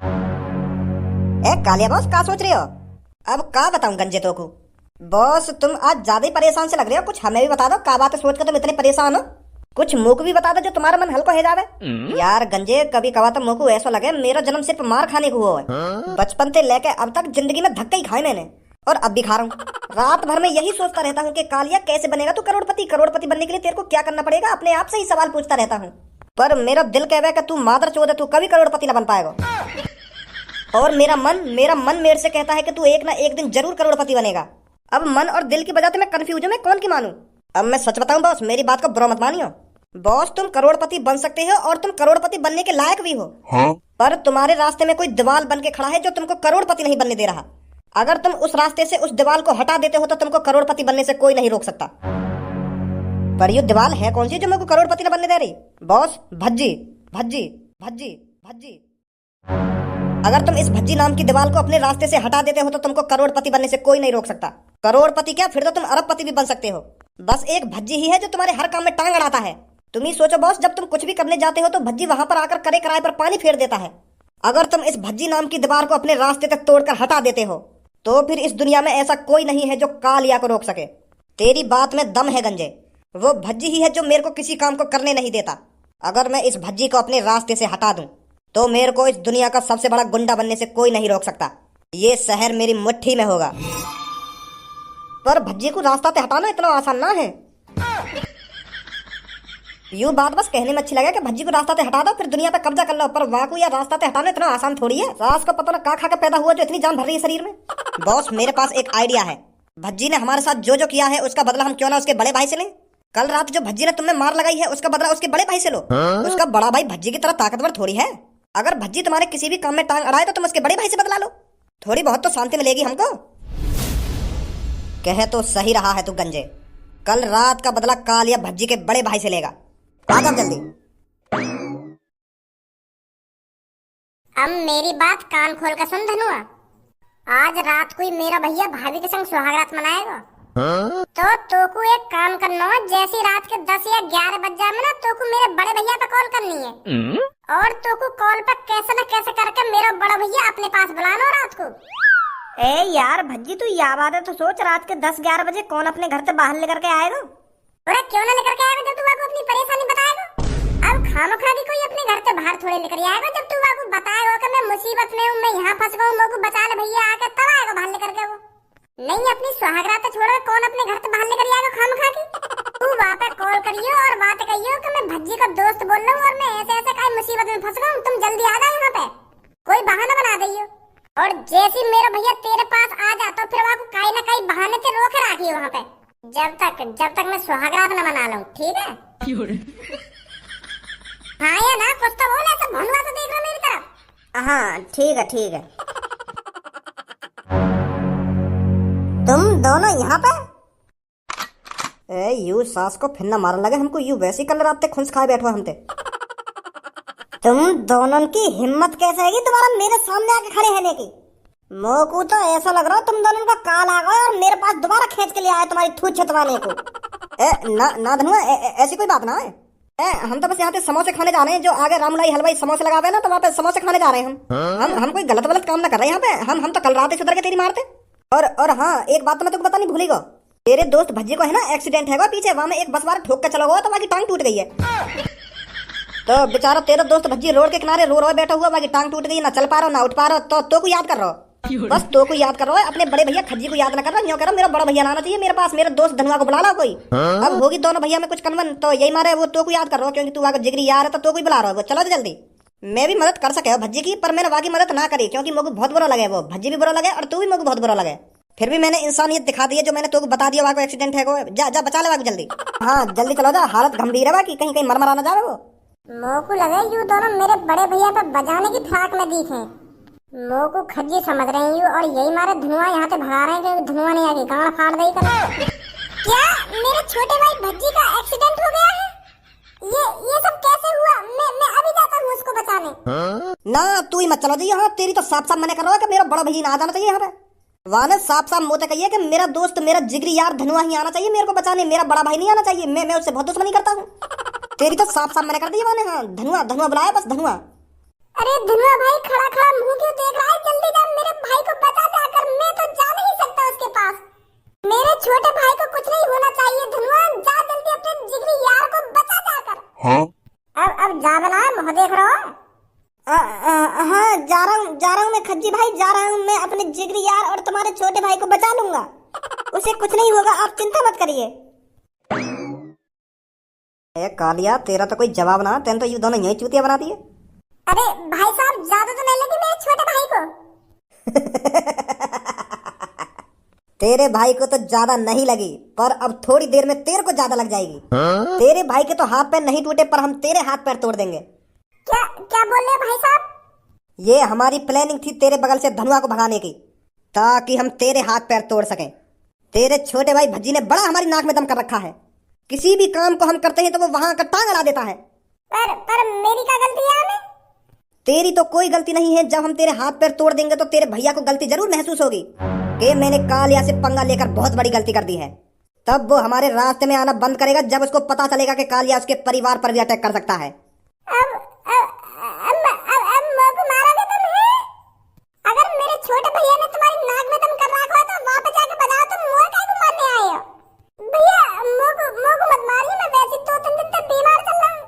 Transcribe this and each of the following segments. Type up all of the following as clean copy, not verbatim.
ए Kaliya boss, का सोच रहे हो? अब का बताऊं गंजे तो को। बॉस तुम आज ज्यादा ही परेशान से लग रहे हो, कुछ हमें भी बता दो का बात सोच कर तुम इतने परेशान हो। कुछ मुंह को भी बता दो जो तुम्हारा मन हल्का हो जावे। यार गंजे, कभी कभार तो मुंह को ऐसा लगे मेरा जन्म सिर्फ मार खाने को हुआ है। बचपन से लेके अब तक जिंदगी में धक्के ही खाए मैंने, और अब भी खा रहा हूँ। रात भर में यही सोचता रहता हूँ कि कालिया कैसे बनेगा तू करोड़पति। करोड़पति बनने के लिए तेरे को क्या करना पड़ेगा, अपने आप से ही सवाल पूछता रहता हूँ। पर मेरा दिल कहवे कि तू मादर चोद है, तू कभी करोड़पति न बन पाएगा। और मेरा मन मेरे से कहता है कि तू एक ना एक दिन जरूर करोड़पति बनेगा। अब मन और दिल की वजह से मैं कंफ्यूज हूँ, मैं कौन की मानूं। अब मैं सच बताऊं बॉस, मेरी बात को बुरा मत मानियो। बॉस तुम करोड़पति बन सकते हो और तुम करोड़पति बनने के लायक भी हो। हाँ? पर तुम्हारे रास्ते में कोई दीवार बन के खड़ा है जो तुमको करोड़पति नहीं बनने दे रहा। अगर तुम उस रास्ते से उस दीवार को हटा देते हो तो तुमको करोड़पति बनने से कोई नहीं रोक सकता। पर ये दीवार है कौन सी जो मेरे को करोड़पति न बनने दे रही? बॉस, भज्जी भज्जी भज्जी भज्जी। अगर तुम इस भज्जी नाम की दीवार को अपने रास्ते से हटा देते हो तो तुमको करोड़पति बनने से कोई नहीं रोक सकता। करोड़पति क्या, फिर तो तुम अरबपति भी बन सकते हो। बस एक भज्जी ही है जो तुम्हारे हर काम में टांग अड़ाता है। तुम ही सोचो बॉस, जब तुम कुछ भी करने जाते हो तो भज्जी वहां पर आकर करे कराए पर पानी फेर देता है। अगर तुम इस भज्जी नाम की दीवार को अपने रास्ते तक तोड़कर हटा देते हो तो फिर इस दुनिया में ऐसा कोई नहीं है जो कालिया को रोक सके। तेरी बात में दम है गंजे, वो भज्जी ही है जो मेरे को किसी काम को करने नहीं देता। अगर मैं इस भज्जी को अपने रास्ते से हटा दूं तो मेरे को इस दुनिया का सबसे बड़ा गुंडा बनने से कोई नहीं रोक सकता। ये शहर मेरी मुट्ठी में होगा। पर भज्जी को रास्ता से हटाना इतना आसान ना है। यूं बात बस कहने में अच्छी लगे कि भज्जी को रास्ता से हटा दो फिर दुनिया पे कब्जा कर लो, पर वाकू या रास्ता से हटाना इतना आसान थोड़ी है। सास को पता ना का खा के पैदा हुआ जो इतनी जान भर रही है शरीर में। बॉस मेरे पास एक आइडिया है। भज्जी ने हमारे साथ जो जो किया है उसका बदला हम क्यों ना उसके बड़े भाई से लें। कल रात जो भज्जी ने तुम्हें मार लगाई है उसका बदला उसके बड़े भाई से लो। उसका बड़ा भाई भज्जी की तरह ताकतवर थोड़ी है। अगर भज्जी तुम्हारे किसी भी काम में टांग अड़ाए तो तुम उसके बड़े भाई से बदला लो। थोड़ी बहुत तो शांति मिलेगी हमको। कहे तो सही रहा है तू गंजे, कल रात का बदला कालिया भज्जी के बड़े भाई से लेगा। आ जाओ जल्दी। अब मेरी बात कान खोल कर सुन धनुआ। आज रात को ही मेरा भैया भाभी के संग सुहागरात मनाएगा। तो तोकू एक काम करना है, जैसी रात के 10 या 11 बज जाए ना तोकू मेरे बड़े भैया पे कॉल करनी है। और तोकू कॉल पर कैसे न कैसे करके मेरा बड़ा भैया अपने पास बुलाना रात को। ए यार भज्जी, तू या बात है तो सोच, रात के 10-11 बजे कौन अपने घर से बाहर लेकर के आएगा? अरे क्यों ना लेकर के आएगा जब तू वाको अपनी परेशानी बताएगा। अब खामोखा भी कोई अपने घर से बाहर थोड़े लेकर आएगा। जब तू वाको बताएगा कि मैं मुसीबत में हूँ, मैं यहाँ फंस गया हूँ, मेरे को बचा ले भैया आके, तब आएगा बाहर लेकर के वो। नहीं अपनी सुहागरात छोड़ कौन अपने घर से बाहर लेकर आएगा खामोखा की। तू वहाँ पे कॉल करियो और बात करियो कि मैं भज्जी का दोस्त बोल रहा हूँ और मैं ऐसे ऐसे कई मुसीबत में फंस गया हूँ, तुम जल्दी आ जाओ यहाँ पे। कोई बहाना बना दियो और जैसे मेरा भैया तेरे पास आ जाता फिर वहाँ को कहीं ना कहीं बहाने से रोक रखिए वहाँ पे, जब तक मैं सुहागरात न मना लूं, ठीक है? हाँ या ना, कुछ तो बोल, ऐसा भंगला तो देख रहा मेरी तरफ। हाँ ठीक है ठीक है। तुम दोनों यहाँ पे? ए यू सास को फिर न मारने लगे हमको, यू वैसे कल रात तक खुंस खाए बैठो हमते। तुम दोनों की हिम्मत कैसे है दोबारा मेरे सामने आके खड़े रहने की? मोकू तो ऐसा लग रहा है तुम दोनों का काल आ गया और मेरे पास दोबारा खींच के ले आए तुम्हारी थूत छतवाने को। ना धनुआ, ऐसी कोई बात ना है। हम तो बस यहाँ पे समोसे खाने जा रहे हैं, जो आगे रामलाई हलवाई समोसे लगावे हैं ना, तो वहाँ पे समोसे खाने जा रहे हैं हम कोई गलत काम ना कर रहे हैं यहाँ पे। हम तो कल रात ही सुधर के तेरी मारते। और हाँ, एक बात तो मैं तुमको बता नहीं भूली गो, तेरे दोस्त भज्जी को है ना एक्सीडेंट है पीछे, वहाँ में एक बस वाला ठोक के चला हुआ तो वहाँ की टांग टूट गई है। तो बेचारा तेरा दोस्त भज्जी रोड के किनारे रो रो बैठा हुआ, वहाँ की टांग टूट गई, ना चल पा रहा ना उठ पा रहा। तो को याद कर रहा हो, बस तो को याद कर रहा है, अपने बड़े भैया खज्जी को याद ना कर रहा। यूँ कह रहा मेरा बड़ा भैया आना चाहिए मेरे पास, मेरे दोस्त धनुआ को बुला लो कोई। अब होगी दोनों भैया में कुछ कन्वन, तो यही मारे वो तो को याद कर रहा हो, क्योंकि तू आगे जिगरी यार है तो को बुला रहा हो। चलो जल्दी। मैं भी मदद कर सके भज्जी की, पर मैंने वाकी मदद ना करी क्योंकि मुझे बहुत बुरा लगे, वो भज्जी भी बुरा लगे और तू भी मुझे बहुत बुरा लगे। फिर भी मैंने इंसानियत दिखा दी है, जो मैंने तो बता दिया वाको एक्सीडेंट है। जा बचा ले वाको जल्दी। हाँ जल्दी चलो जा, हालत गंभीर है बाकी कहीं मर ना जाए वो। मोकू लगे यू दोनों मेरे बड़े भैया पे बजाने की फिराक में दिखे। मोकू खज्जी समझ रहे हैं यू, और यही मारे धुआं यहाँ से भगा रहे हैं कि धुआं नहीं आएगी, गाड़ फाड़ दे कर। क्या मेरे छोटे भाई भज्जी का एक्सीडेंट हो गया है? ये सब कैसे हुआ? मैं अभी जाता हूँ उसको बचाने। ना तू ही मत चलो जी यहाँ, तेरी तो साफ मना कर रहा है कि मेरा बड़ा भैया ना आना चाहिए यहाँ पे। वहाँ ने साफ मोते कहिए कि मेरा दोस्त मेरा जिगरी यार धनुआ ही आना चाहिए मेरे को बचाने, मेरा बड़ा भाई नहीं आना चाहिए। मैं उससे बहुत दुश्मनी करता हूँ। तेरी तो साफ मना कर दी वहाँ ने। हाँ धनुआ बुलाया, बस धनुआ। अरे धनुआ भाई खड़ा खड़ा मुंह क्यों देख रहा है? जल्दी जा, मेरे भाई को बचा जाकर, मैं तो जा नहीं सकता उसके पास। मेरे छोटे भाई को कुछ नहीं होना चाहिए। धनुआ जा जल्दी अपने जिगरी यार को बचा जाकर। हाँ अब जा बना मुंह देख रहा हो। हाँ जा रहा हूँ मैं खज्जी भाई, जा रहा हूँ मैं अपने जिगरी यार और तुम्हारे छोटे भाई को बचा लूंगा। उसे कुछ नहीं होगा, आप चिंता मत करिए। ए कालिया, तेरा तो कोई जवाब ना, तेन तो ये दोनों यही चूतिया बना दिए। अरे भाई साहब, ज्यादा तो नहीं लगी मेरे छोटे भाई को? तेरे भाई को तो ज्यादा नहीं लगी, पर अब थोड़ी देर में तेरे को ज्यादा लग जाएगी। तेरे भाई के तो हाथ पैर नहीं टूटे, पर हम तेरे हाथ पैर तोड़ देंगे। क्या क्या बोल रहे हो भाई साहब? ये हमारी प्लानिंग थी तेरे बगल से धनुआ को भगाने की, ताकि हम तेरे हाथ पैर तोड़ सकें। तेरे छोटे भाई भज्जी ने बड़ा हमारी नाक में दम कर रखा है। किसी भी काम को हम करते हैं तो वो वहां का टांग अड़ा देता है। पर मेरी क्या गलती है हमें? तेरी तो कोई गलती नहीं है। जब हम तेरे हाथ पैर तोड़ देंगे तो तेरे भैया को गलती जरूर महसूस होगी कि मैंने कालिया से पंगा लेकर बहुत बड़ी गलती कर दी है। तब वो हमारे रास्ते में आना बंद करेगा जब उसको पता चलेगा कि कालिया उसके परिवार पर भी अटैक कर सकता है। अब मोको मारोगे तुम हैं? अगर मेरे छोटे भैया ने तुम्हारी नाक में दम कर रखा हो तो वापस जाके बजाओ। तुम मुझे काहे को मारने आए हो? भैया मोको मत मारिए, मैं वैसे 2-3 दिन तक बीमार चल रहा हूँ।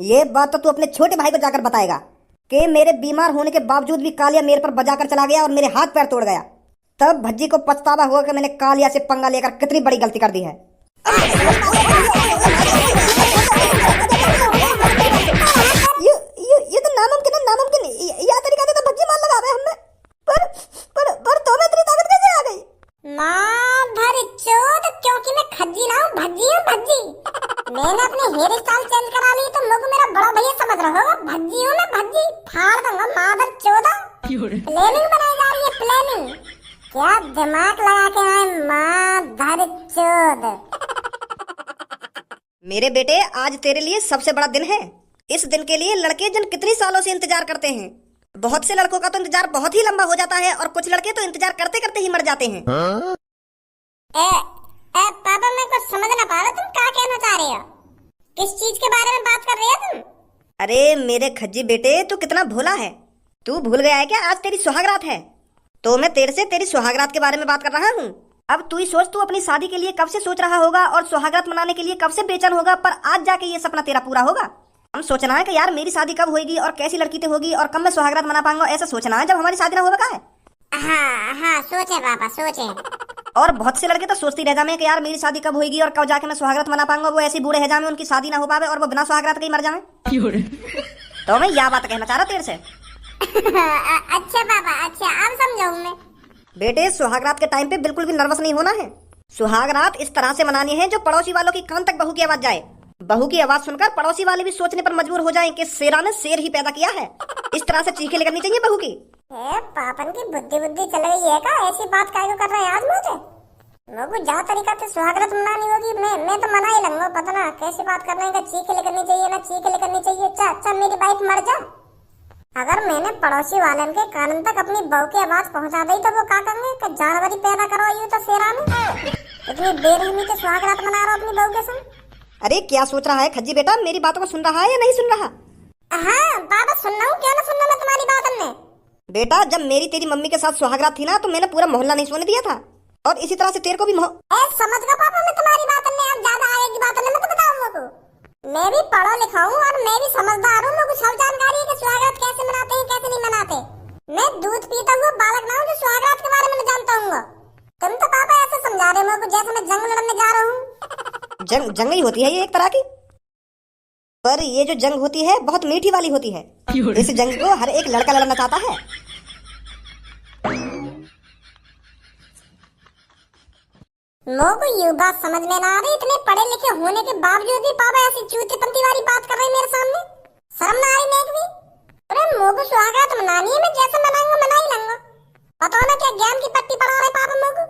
ये बात तो तू अपने छोटे भाई को जाकर बताएगा कि मेरे बीमार होने के बावजूद भी कालिया मेरे पर बजाकर चला गया और मेरे हाथ पैर तोड़ गया। तब भज्जी को पछतावा हुआ कि मैंने कालिया से पंगा लेकर कितनी बड़ी गलती कर दी है। ये तो नामुमकिन यह तरीका से तो भज्जी मार लगा रहे हमने। पर तो में इतनी ताकत कैसे आ गई? मां भर चोद, क्योंकि मैं खज्जी ना हूँ, भज्जी हूँ भज्जी। मैंने अपने हेयर स्टाइल चेंज करा ली तो लोग मेरा बड़ा भैया समझ रहे हो। भज्जी हूँ मैं, भज्जी फाड़ दूंगा मां भर चोदा। प्लानिंग बनाई जा रही है, प्लानिंग। क्या दिमाग लगा के आए मां भर चोद। मेरे बेटे, आज तेरे लिए सबसे बड़ा दिन है। इस दिन के लिए लड़के जन कितनी सालों से इंतजार करते हैं। बहुत से लड़कों का तो इंतजार बहुत ही लंबा हो जाता है और कुछ लड़के तो इंतजार करते करते ही मर जाते हैं। पापा मैं कुछ समझ ना पा रहा, तुम क्या कहना चाह रहे हो? किस चीज के बारे में बात कर रहे हो तुम? अरे मेरे खज्जी बेटे, तू कितना भोला है। तू भूल गया है क्या आज तेरी सुहागरात है? तो मैं तेरे से तेरी सुहागरात के बारे में बात कर रहा हूँ। अब तू ही सोच, तू अपनी शादी के लिए कब से सोच रहा होगा और सुहागरात मनाने के लिए कब से बेचैन होगा, पर आज जाके ये सपना तेरा पूरा होगा। हम सोचना है कि यार मेरी शादी कब होगी और कैसी लड़की तो होगी और कब मैं सुहागरात मना पाऊंगा, ऐसा सोचना है जब हमारी शादी ना होगा है। हाँ सोचे पापा सोचे। और बहुत से लड़के तो सोचते रह जाते हैं कि यार मेरी शादी कब होगी और कब जाके मैं सुहागरात मना पाऊंगा। वो ऐसे बूढ़े हैं उनकी शादी ना हो पावे और वो बिना सुहागरात के ही मर जाए। तो मैं यह बात कहना चाह रहा तेरे से। अच्छा पापा, अच्छा अब समझाऊं मैं। बेटे, सुहागरात के टाइम पे बिल्कुल भी नर्वस नहीं होना है। सुहागरात इस तरह से मनानी है जो पड़ोसी वालों की कान तक बहू की आवाज जाए। बहू की आवाज सुनकर पड़ोसी वाले भी सोचने पर मजबूर हो जाएं कि शेरा ने शेर ही पैदा किया है। इस तरह से चीखें निकलनी चाहिए बहू की। पापन की बुद्धि चल गई है का? ऐसी बात काहे को कर रहे हैं आज मुझे? लोगों जा तरीका से सुहागरात मनानी होगी, मैं तो मना ही लूंगा। पता ना कैसी बात कर रहे हैं, चीखें करनी चाहिए ना चीखें करनी चाहिए। अच्छा मेरी वाइफ मर जा, अगर मैंने पड़ोसी वालन के कान तक अपनी बहू की आवाज पहुंचा दी तो वो क्या कहेंगे कि जानवर ही पैदा करो ये तो शेरा ने। इतनी बेरहमी से सुहागरात मना रहा अपनी बहू के संग। अरे क्या सोच रहा है खज्जी बेटा? मेरी बातों को सुन रहा है या नहीं सुन रहा? हाँ पापा सुन रहा हूँ, क्यों ना सुनना मैं तुम्हारी बात। हमने बेटा, जब मेरी तेरी मम्मी के साथ सुहागरात थी ना तो मैंने पूरा मोहल्ला नहीं सोने दिया था और इसी तरह से तेरे को भी समझ गया पापा मैं तुम्हारी बात। हमने अब ज्यादा आगे की बात मैं तो बताऊंगा को। मैं भी पढ़ा लिखा हूँ और मैं भी समझदार हूँ। मुझे सब जानकारी है कि सुहागरात कैसे मनाते हैं कैसे नहीं मनाते। मैं दूध पीता हुआ बालक ना हूँ जो सुहागरात के बारे में जानता हूँ। तुम तो पापा ऐसे समझा रहे हो जैसे मैं जंग लड़ने जा रहा हूँ। जंग ही होती है ये एक तरह की, पर ये जो जंग होती है बहुत मीठी वाली होती है। इस जंग को हर एक लड़का लड़ना चाहता है। मोको ये बात समझ में ना आ रही, इतने पढ़े लिखे होने के बावजूद भी पापा ऐसी चूतीपंती वाली बात कर रहे हैं मेरे सामने। शर्म ना आई नहीं भी? अरे मोको सुहागरात मनानी है, मैं जैसे मनाऊंगा मना ही लूंगा। पता ना क्या ज्ञान की पट्टी पढ़ा रहे पापा मोको।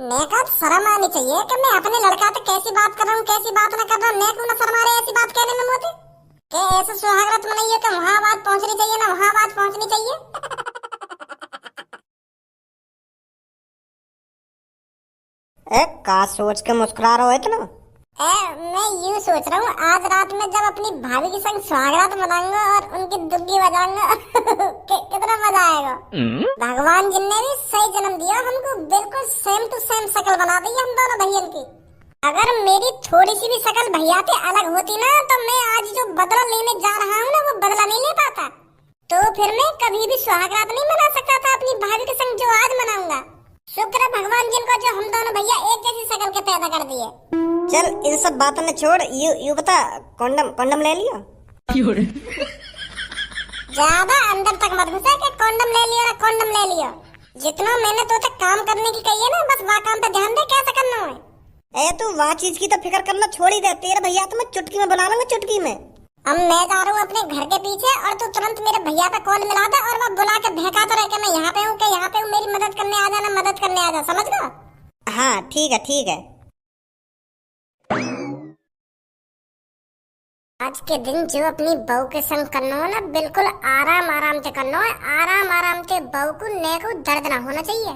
मैं कहा शर्म आनी चाहिए कि मैं अपने लड़का से कैसी बात कर रहा हूँ कैसी बात ना कर रहा हूँ। मैं क्यों ना शर्म आ रही ऐसी बात कहने में मोते कि ऐसे सुहागरात मनाइए कि वहाँ आवाज पहुँचनी चाहिए ना वहाँ आवाज पहुँचनी चाहिए। का सोच के मुस्कुरा रहे हो इतना? मैं यूं सोच रहा हूँ आज रात में जब अपनी भाभी के संग सुहागरात मनाऊंगा और उनकी दुग्गी बजाऊंगा कितना मजा आएगा। भगवान जिनने भी सही जन्म दिया हमको, बिल्कुल सेम टू सेम शक्ल बना दी हम दोनों भैया की। अगर मेरी थोड़ी सी भी शक्ल भैया से अलग होती ना तो मैं आज जो बदला लेने जा रहा हूँ ना वो बदला नहीं ले पाता। तो फिर मैं कभी भी सुहागरात नहीं मना सकता था अपनी भाभी के संग जो आज मनाऊंगा। शुक्र है भगवान जिनको जो हम दोनों भैया एक जैसी शक्ल के पैदा कर दिए। चल इन सब बातों ने छोड़, यू बता, कंडम ले लिया? ज्यादा अंदर तक मत घुसे कि कंडम ले लिया, कंडम ले लिया। जितना मैंने तो तक काम करने की कही है ना, बस वहाँ काम पे ध्यान दे, कैसे करना है। ए तू वहाँ चीज की तो फिक्र करना छोड़ ही दे, तेरे भैया तो मैं चुटकी में बना लूंगा, चुटकी में। अब मैं जा रहा हूँ अपने घर के पीछे और तू तुरंत मेरे भैया पे कॉल मिला दे और मैं बुला के बहकाता रहे कि मैं यहाँ पे हूँ, कि यहाँ पे हूँ, मेरी मदद करने आ जाना, मदद करने आ जा, समझ गया? हाँ ठीक है ठीक है। आज के दिन जो अपनी बहू के संग करना हो ना, बिल्कुल आराम आराम से करना है, आराम आराम से। बहू को ने को दर्द ना होना चाहिए।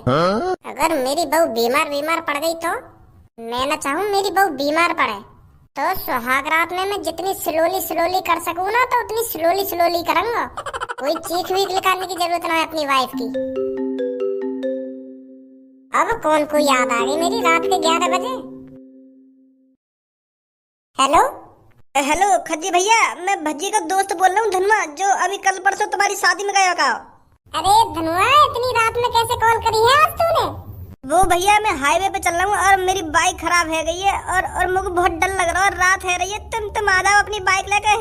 अगर मेरी बहू बीमार पड़ गई तो मैं ना चाहूँ मेरी बहू बीमार पड़े, तो सुहागरात में मैं जितनी स्लोली कर सकूँ ना तो उतनी स्लोली करूँगा। कोई चीख वीख निकालने की जरूरत ना है अपनी वाइफ की। अब कौन को याद आ गई मेरी रात के 11 बजे। हेलो हेलो खज्जी भैया, मैं भज्जी का दोस्त बोल रहा हूँ, धनुआ, जो अभी कल परसों तुम्हारी शादी में गया का। अरे धनुआ, इतनी रात में कैसे कॉल करी है आज तूने? वो भैया मैं हाईवे पे चल रहा हूँ और मेरी बाइक खराब है गई है और मुझे बहुत डर लग रहा है, रात है रही है, तुम आ जाओ अपनी बाइक लेके।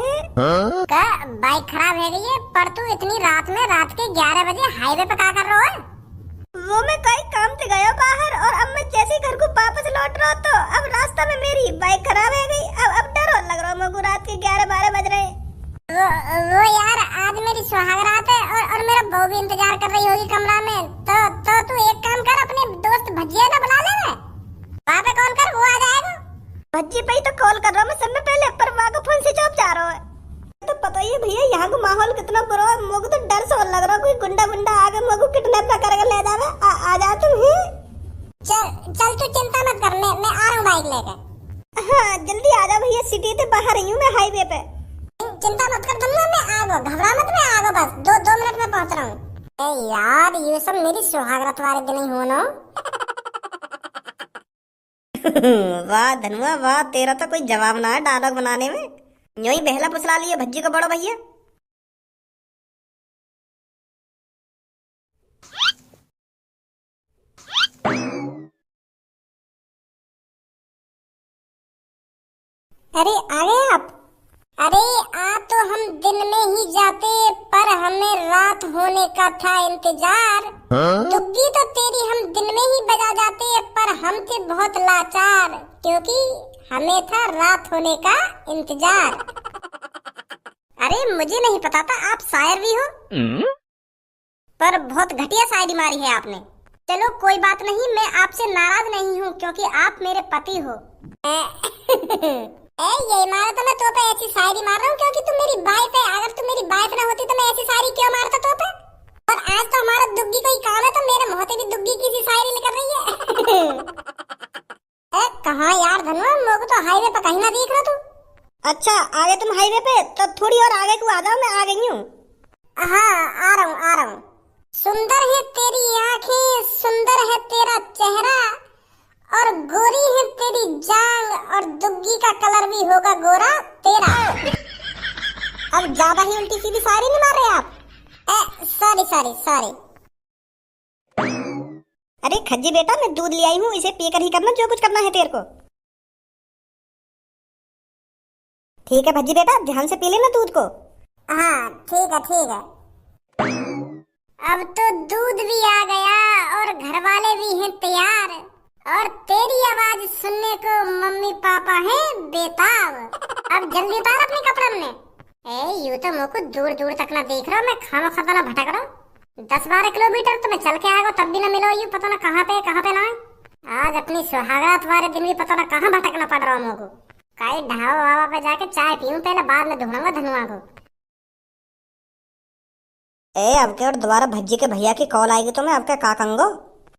क्या बाइक खराब है गई है? पर तू इतनी रात में, रात के 11 बजे हाईवे पे क्या कर रहा है? वो मैं कई काम से गया बाहर और अब मैं जैसे घर को वापस लौट रहा तो अब रास्ता में मेरी बाइक खराब है गई। अब डर लग रहा है मुझे, रात के 11-12 बज रहे। वो यार आज मेरी सुहागरात है और मेरा बहू भी इंतजार कर रही होगी कमरा में। तो तू एक काम कर, अपने दोस्त भज्जिया को बुला ले, वहाँ पे कॉल कर, वो आ जाएगा। भज्जी पे ही तो कॉल कर रहा हूँ मैं सबसे पहले, पर वहाँ का फोन स्विच ऑफ जा रहा है। तो पता ही है भैया यहाँ का माहौल कितना बुरा है, मुझे तो डर सा लग रहा है, कोई गुंडा आके मुझे किडनैप करके ले जावे। आ जा तुम ही। चल तू चिंता मत कर, मैं आ रहा हूँ बाइक लेकर। हाँ जल्दी आ जा भैया, सिटी से बाहर ही हूँ मैं, हाईवे पे। चिंता मत कर धनुआ, मैं आ गया, घबरा मत, मैं आ गया, बस 2 मिनट में पहुँच रहा हूँ। यार ये सब मेरी सुहागरात वाले दिन ही हो ना। वाह धनुआ वाह, तेरा तो कोई जवाब ना है डायलॉग बनाने में, यूं ही बहला फुसला लिया भज्जी को बड़ो भैया। अरे आ गए आप? अरे आ तो हम दिन में ही जाते, पर हमें रात होने का था इंतजार। दुग्गी तो तेरी हम दिन में ही बजा जाते, पर हम थे बहुत लाचार, क्योंकि हमें था रात होने का इंतजार। अरे मुझे नहीं पता था आप शायर भी हो, पर बहुत घटिया शायरी मारी है आपने। चलो कोई बात नहीं, मैं आपसे नाराज नहीं हूँ क्योंकि आप मेरे पति हो। ये मारा तो मैं तो पे ऐसी शायरी मार रहा हूँ क्योंकि तुम मेरी वाइफ है। अगर तुम मेरी वाइफ ना होती तो मैं ऐसी शायरी क्यों मारता तो पे? और आज तो हमारा दुग्गी कोई काम है तो मेरे मुंह से भी दुग्गी की सी शायरी निकल रही है। कहाँ यार धनुआ, मुझे तो हाईवे पे कहीं ना दिख रहा तू। अच्छा आ गए तुम हाईवे पे, तो थोड़ी और आगे को आ जाओ, मैं आ गई हूँ। हाँ आ रहा हूँ। सुंदर है तेरी आँखें, सुंदर है तेरा चेहरा, और गोरी है तेरी जांग, और दुग्गी का कलर भी होगा गोरा तेरा। अब ज्यादा ही उल्टी सीधी शायरी नहीं मार रहे आप? सॉरी। अरे खज्जी बेटा, मैं दूध ले आई हूँ, इसे पीकर ही करना जो कुछ करना है तेरे को। ठीक है भज्जी बेटा, ध्यान से पी लेना दूध को। हाँ ठीक है। अब तो दूध भी आ गया और घर वाले भी हैं तैयार, और तेरी आवाज सुनने को मम्मी पापा हैं बेताब। अब जल्दी उतार अपने कपड़े में। यूं तो मुझ को दूर तक ना देख रहा, मैं खामा खाता ना भटक रहा। 10-12 किलोमीटर तो मैं चल के आएगा तब भी ना मिलो, यूं पता ना कहाँ पे ना। आज अपनी सुहागरात वाले दिन भी पता ना कहाँ भटकना पड़ रहा मुझको। कहीं ढाबा पे जाके चाय पीऊं पहले, बाद में ढूंढूंगा धनुआ को। अब के और दोबारा भज्जी के भैया की कॉल आएगी तो मैं आपका का कहूंगा।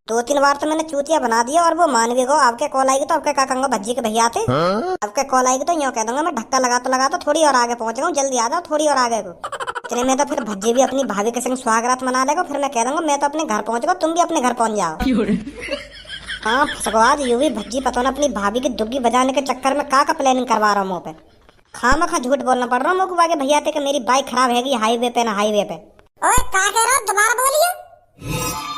2-3 बार तो मैंने चूतिया बना दिया और वो मान भी गो। आपके कॉल आएगी तो आपके का कहूंगा भज्जी के भैया थे। आपके कॉल आएगी तो यूँ कह दूंगा मैं धक्का लगाता थोड़ी और आगे पहुंच गया, जल्दी आ जाओ थोड़ी और आगे को। इतने में तो फिर भज्जी भी अपनी भाभी के संग सुहागरात मना लेगा। फिर मैं कह दूंगा मैं तो अपने घर पहुंच गया, तुम भी अपने घर पहुंच जाओ। हाँ फसगवाज यूं भी भज्जी पता ना अपनी भाभी की दुग्गी बजाने के चक्कर में का प्लानिंग करवा रहा हूँ मुँह पे। खामखा झूठ बोलना पड़ रहा है मुझको भैया थे कि मेरी बाइक खराब हैगी हाईवे पे ना हाईवे पे। ओए का कह रहा हो, दोबारा बोलिए।